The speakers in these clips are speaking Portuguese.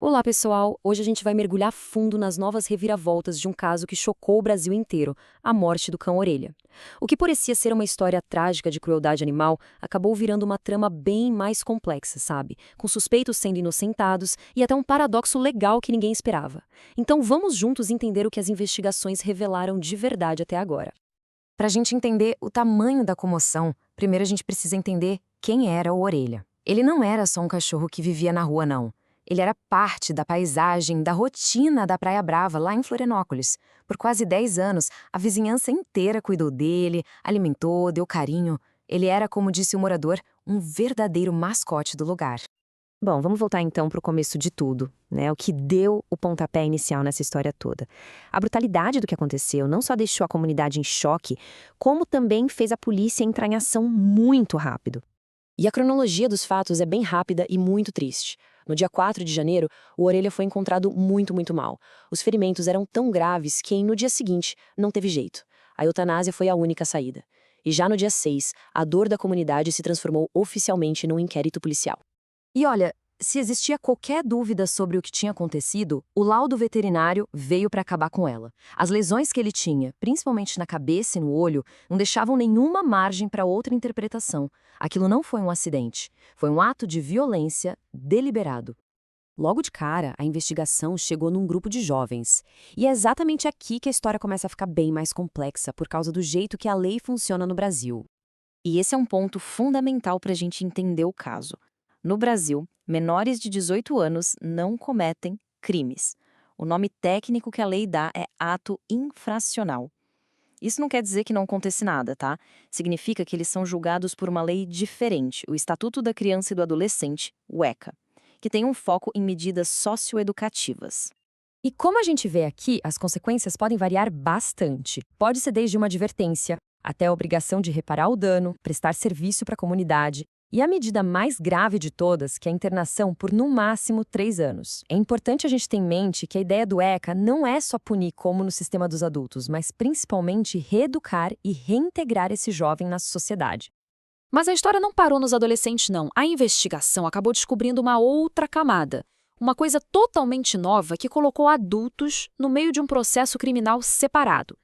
Olá, pessoal! Hoje a gente vai mergulhar fundo nas novas reviravoltas de um caso que chocou o Brasil inteiro, a morte do cão-orelha. O que parecia ser uma história trágica de crueldade animal acabou virando uma trama bem mais complexa, sabe? Com suspeitos sendo inocentados e até um paradoxo legal que ninguém esperava. Então vamos juntos entender o que as investigações revelaram de verdade até agora. Para a gente entender o tamanho da comoção, primeiro a gente precisa entender quem era o Orelha. Ele não era só um cachorro que vivia na rua, não. Ele era parte da paisagem, da rotina da Praia Brava, lá em Florianópolis. Por quase 10 anos, a vizinhança inteira cuidou dele, alimentou, deu carinho. Ele era, como disse o morador, um verdadeiro mascote do lugar. Bom, vamos voltar então para o começo de tudo, né? O que deu o pontapé inicial nessa história toda. A brutalidade do que aconteceu não só deixou a comunidade em choque, como também fez a polícia entrar em ação muito rápido. E a cronologia dos fatos é bem rápida e muito triste. No dia 4 de janeiro, o Orelha foi encontrado muito mal. Os ferimentos eram tão graves que, no dia seguinte, não teve jeito. A eutanásia foi a única saída. E já no dia 6, a dor da comunidade se transformou oficialmente num inquérito policial. E olha, se existia qualquer dúvida sobre o que tinha acontecido, o laudo veterinário veio para acabar com ela. As lesões que ele tinha, principalmente na cabeça e no olho, não deixavam nenhuma margem para outra interpretação. Aquilo não foi um acidente, foi um ato de violência deliberado. Logo de cara, a investigação chegou num grupo de jovens. E é exatamente aqui que a história começa a ficar bem mais complexa, por causa do jeito que a lei funciona no Brasil. E esse é um ponto fundamental para a gente entender o caso. No Brasil, menores de 18 anos não cometem crimes. O nome técnico que a lei dá é ato infracional. Isso não quer dizer que não acontece nada, tá? Significa que eles são julgados por uma lei diferente, o Estatuto da Criança e do Adolescente, o ECA, que tem um foco em medidas socioeducativas. E como a gente vê aqui, as consequências podem variar bastante. Pode ser desde uma advertência, até a obrigação de reparar o dano, prestar serviço para a comunidade. E a medida mais grave de todas, que é a internação por no máximo 3 anos. É importante a gente ter em mente que a ideia do ECA não é só punir como no sistema dos adultos, mas principalmente reeducar e reintegrar esse jovem na sociedade. Mas a história não parou nos adolescentes, não. A investigação acabou descobrindo uma outra camada. Uma coisa totalmente nova que colocou adultos no meio de um processo criminal separado.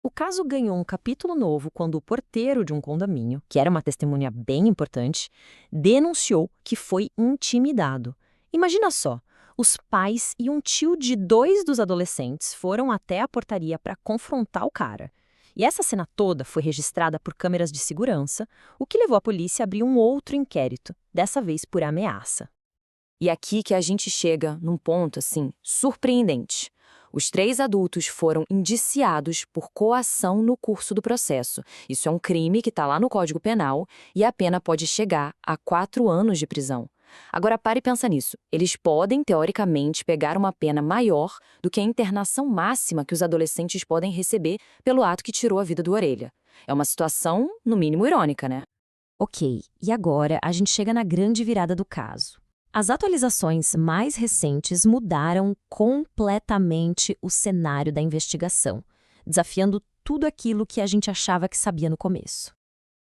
O caso ganhou um capítulo novo quando o porteiro de um condomínio, que era uma testemunha bem importante, denunciou que foi intimidado. Imagina só, os pais e um tio de 2 dos adolescentes foram até a portaria para confrontar o cara. E essa cena toda foi registrada por câmeras de segurança, o que levou a polícia a abrir um outro inquérito, dessa vez por ameaça. E aqui que a gente chega num ponto, surpreendente. Os 3 adultos foram indiciados por coação no curso do processo. Isso é um crime que está lá no Código Penal e a pena pode chegar a 4 anos de prisão. Agora pare e pensa nisso. Eles podem, teoricamente, pegar uma pena maior do que a internação máxima que os adolescentes podem receber pelo ato que tirou a vida do Orelha. É uma situação, no mínimo, irônica, né? Ok, e agora a gente chega na grande virada do caso. As atualizações mais recentes mudaram completamente o cenário da investigação, desafiando tudo aquilo que a gente achava que sabia no começo.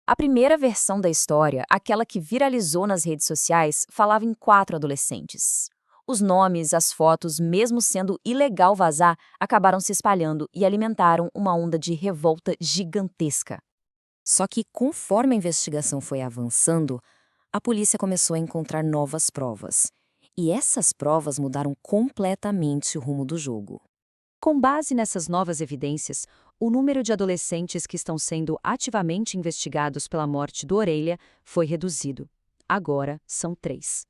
A primeira versão da história, aquela que viralizou nas redes sociais, falava em 4 adolescentes. Os nomes, as fotos, mesmo sendo ilegal vazar, acabaram se espalhando e alimentaram uma onda de revolta gigantesca. Só que, conforme a investigação foi avançando, a polícia começou a encontrar novas provas. E essas provas mudaram completamente o rumo do jogo. Com base nessas novas evidências, o número de adolescentes que estão sendo ativamente investigados pela morte do Orelha foi reduzido. Agora são 3.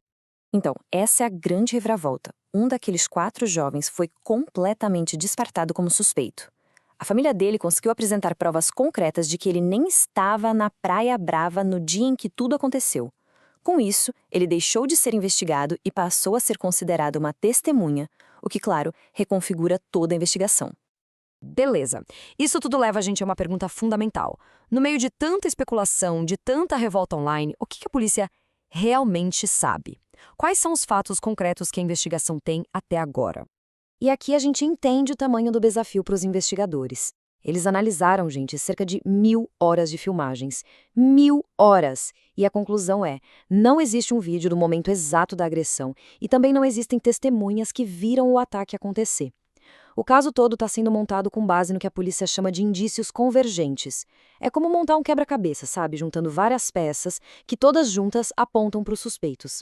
Então, essa é a grande reviravolta. Um daqueles 4 jovens foi completamente descartado como suspeito. A família dele conseguiu apresentar provas concretas de que ele nem estava na Praia Brava no dia em que tudo aconteceu. Com isso, ele deixou de ser investigado e passou a ser considerado uma testemunha, o que, claro, reconfigura toda a investigação. Beleza. Isso tudo leva a gente a uma pergunta fundamental. No meio de tanta especulação, de tanta revolta online, o que a polícia realmente sabe? Quais são os fatos concretos que a investigação tem até agora? E aqui a gente entende o tamanho do desafio para os investigadores. Eles analisaram, gente, cerca de 1.000 horas de filmagens. 1.000 horas! E a conclusão é, não existe um vídeo do momento exato da agressão e também não existem testemunhas que viram o ataque acontecer. O caso todo está sendo montado com base no que a polícia chama de indícios convergentes. É como montar um quebra-cabeça, sabe? Juntando várias peças que todas juntas apontam para os suspeitos.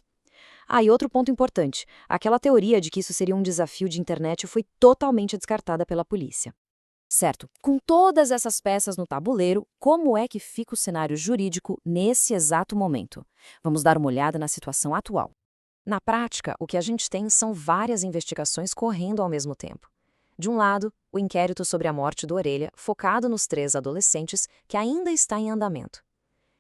Ah, e outro ponto importante. Aquela teoria de que isso seria um desafio de internet foi totalmente descartada pela polícia. Certo, com todas essas peças no tabuleiro, como é que fica o cenário jurídico nesse exato momento? Vamos dar uma olhada na situação atual. Na prática, o que a gente tem são várias investigações correndo ao mesmo tempo. De um lado, o inquérito sobre a morte do Orelha, focado nos 3 adolescentes, que ainda está em andamento.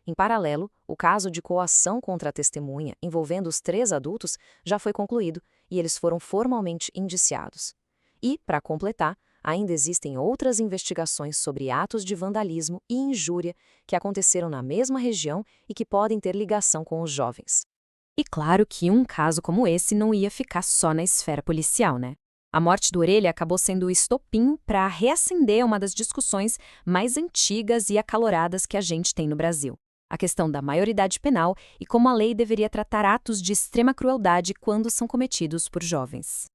Em paralelo, o caso de coação contra a testemunha, envolvendo os 3 adultos, já foi concluído e eles foram formalmente indiciados. E, para completar, ainda existem outras investigações sobre atos de vandalismo e injúria que aconteceram na mesma região e que podem ter ligação com os jovens. E claro que um caso como esse não ia ficar só na esfera policial, né? A morte do Orelha acabou sendo o estopim para reacender uma das discussões mais antigas e acaloradas que a gente tem no Brasil. A questão da maioridade penal e como a lei deveria tratar atos de extrema crueldade quando são cometidos por jovens.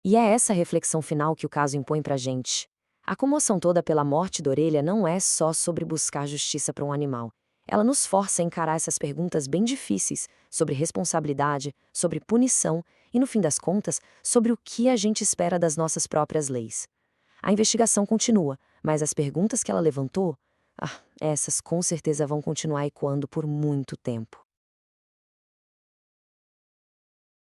E é essa reflexão final que o caso impõe pra gente. A comoção toda pela morte da Orelha não é só sobre buscar justiça para um animal. Ela nos força a encarar essas perguntas bem difíceis sobre responsabilidade, sobre punição e, no fim das contas, sobre o que a gente espera das nossas próprias leis. A investigação continua, mas as perguntas que ela levantou, essas com certeza vão continuar ecoando por muito tempo.